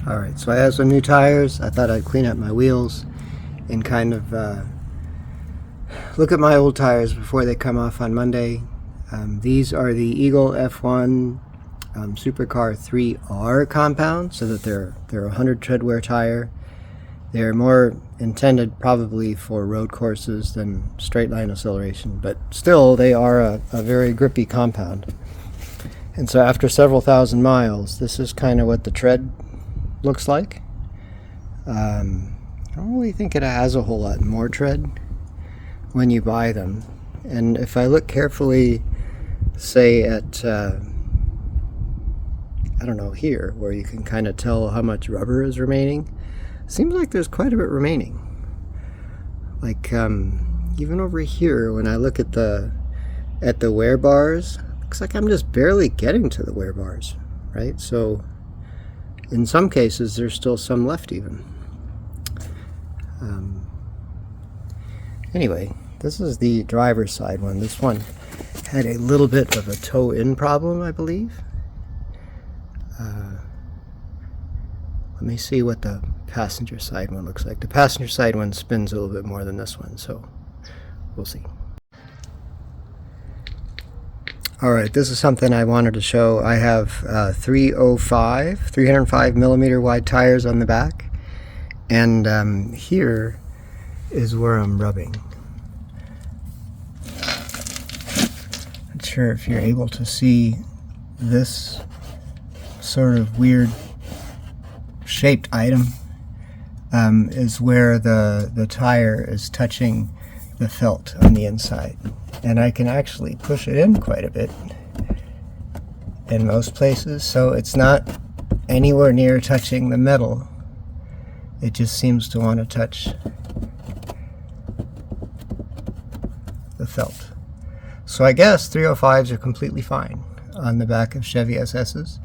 Alright, so I have some new tires. I thought I'd clean up my wheels and kind of look at my old tires before they come off on Monday. These are the Eagle F1 Supercar 3R compound, so that they're a 100 tread wear tire. They're more intended probably for road courses than straight line acceleration, but still they are a very grippy compound. And so after several thousand miles, this is kind of what the tread looks like. I don't really think it has a whole lot more tread when you buy them. And if I look carefully, say at I don't know, here where you can kind of tell how much rubber is remaining, seems like there's quite a bit remaining. Like even over here, when I look at the wear bars, looks like I'm just barely getting to the wear bars, right? So in some cases there's still some left even. Anyway, this is the driver's side one. This one had a little bit of a toe-in problem, I believe. Let me see what the passenger side one looks like. The passenger side one spins a little bit more than this one, so we'll see. Alright, this is something I wanted to show. I have 305 millimeter wide tires on the back, and here is where I'm rubbing. Not sure if you're able to see this sort of weird shaped item. Is where the tire is touching the felt on the inside, and I can actually push it in quite a bit in most places, so it's not anywhere near touching the metal. It just seems to want to touch the felt. So I guess 305s are completely fine on the back of Chevy SS's.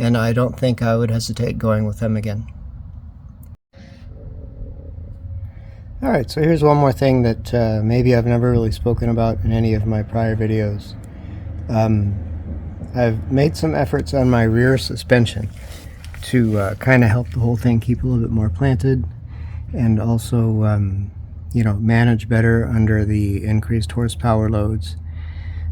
And I don't think I would hesitate going with them again. Alright, so here's one more thing that maybe I've never really spoken about in any of my prior videos. I've made some efforts on my rear suspension to kind of help the whole thing keep a little bit more planted, and also you know, manage better under the increased horsepower loads.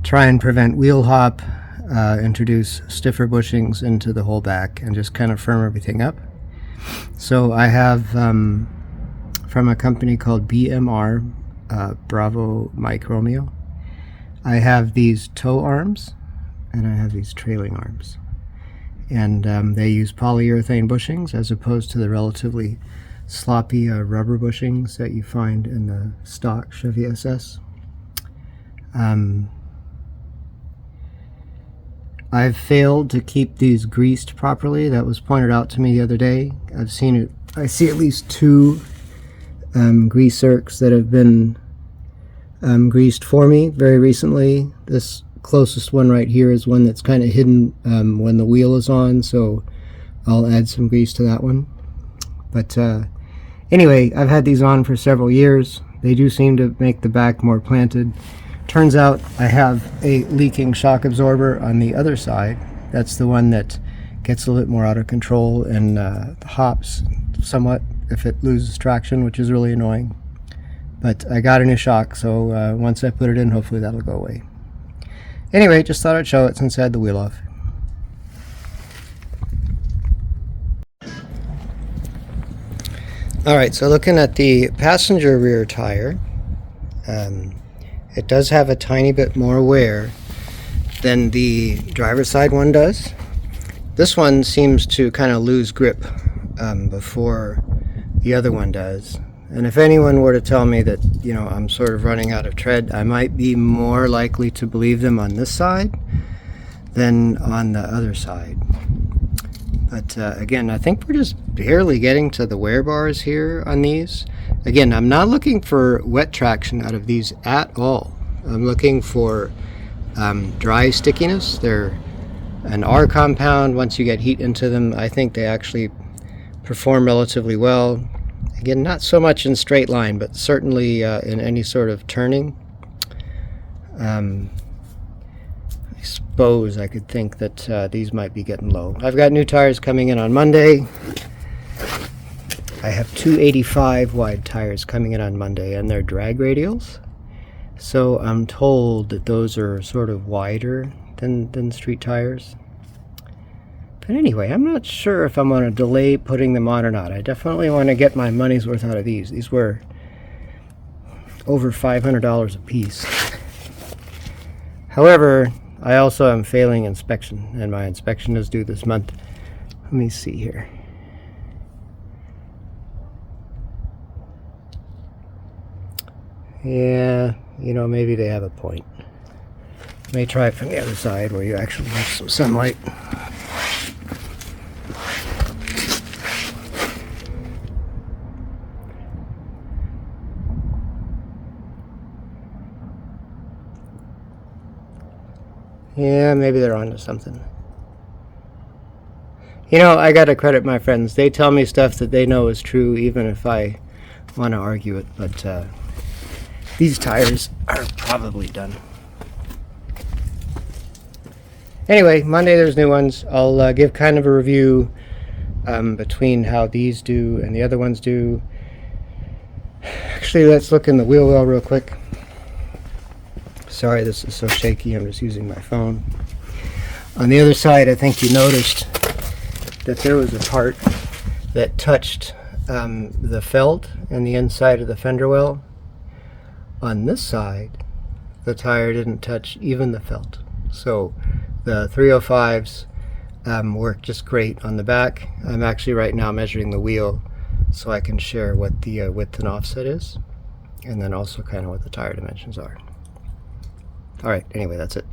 Try and prevent wheel hop, introduce stiffer bushings into the whole back, and just kind of firm everything up. So I have from a company called BMR, Bravo Mike Romeo, I have these toe arms and I have these trailing arms, and they use polyurethane bushings as opposed to the relatively sloppy rubber bushings that you find in the stock Chevy SS. I've failed to keep these greased properly. That was pointed out to me the other day. I've seen it. I see at least two grease zerks that have been greased for me very recently. This closest one right here is one that's kind of hidden when the wheel is on, so I'll add some grease to that one. But anyway, I've had these on for several years. They do seem to make the back more planted. Turns out I have a leaking shock absorber on the other side. That's the one that gets a little bit more out of control and hops somewhat if it loses traction, which is really annoying. But I got a new shock, so once I put it in, hopefully that'll go away. Anyway, just thought I'd show it since I had the wheel off. Alright, so looking at the passenger rear tire, it does have a tiny bit more wear than the driver's side one does. This one seems to kind of lose grip before the other one does. And if anyone were to tell me that, you know, I'm sort of running out of tread, I might be more likely to believe them on this side than on the other side. But again, I think we're just barely getting to the wear bars here on these. Again, I'm not looking for wet traction out of these at all. I'm looking for dry stickiness. They're an R compound. Once you get heat into them, I think they actually perform relatively well. Again, not so much in straight line, but certainly in any sort of turning. Let me suppose I could think that these might be getting low. I've got new tires coming in on Monday. I have 285 wide tires coming in on Monday, and they're drag radials. So I'm told that those are sort of wider than street tires. But anyway, I'm not sure if I'm going to delay putting them on or not. I definitely want to get my money's worth out of these. These were over $500 a piece. However, I also am failing inspection, and my inspection is due this month. Let me see here. Yeah, you know, maybe they have a point. May try it from the other side where you actually have some sunlight. Yeah, maybe they're onto something. You know, I gotta credit my friends. They tell me stuff that they know is true, even if I want to argue it. But these tires are probably done. Anyway, Monday there's new ones. I'll give kind of a review between how these do and the other ones do. Actually, let's look in the wheel well real quick. Sorry, this is so shaky. I'm just using my phone. On the other side, I think you noticed that there was a part that touched the felt and the inside of the fender well. On this side, the tire didn't touch even the felt. So the 305s work just great on the back. I'm actually right now measuring the wheel so I can share what the width and offset is, and then also kind of what the tire dimensions are. All right, anyway, that's it.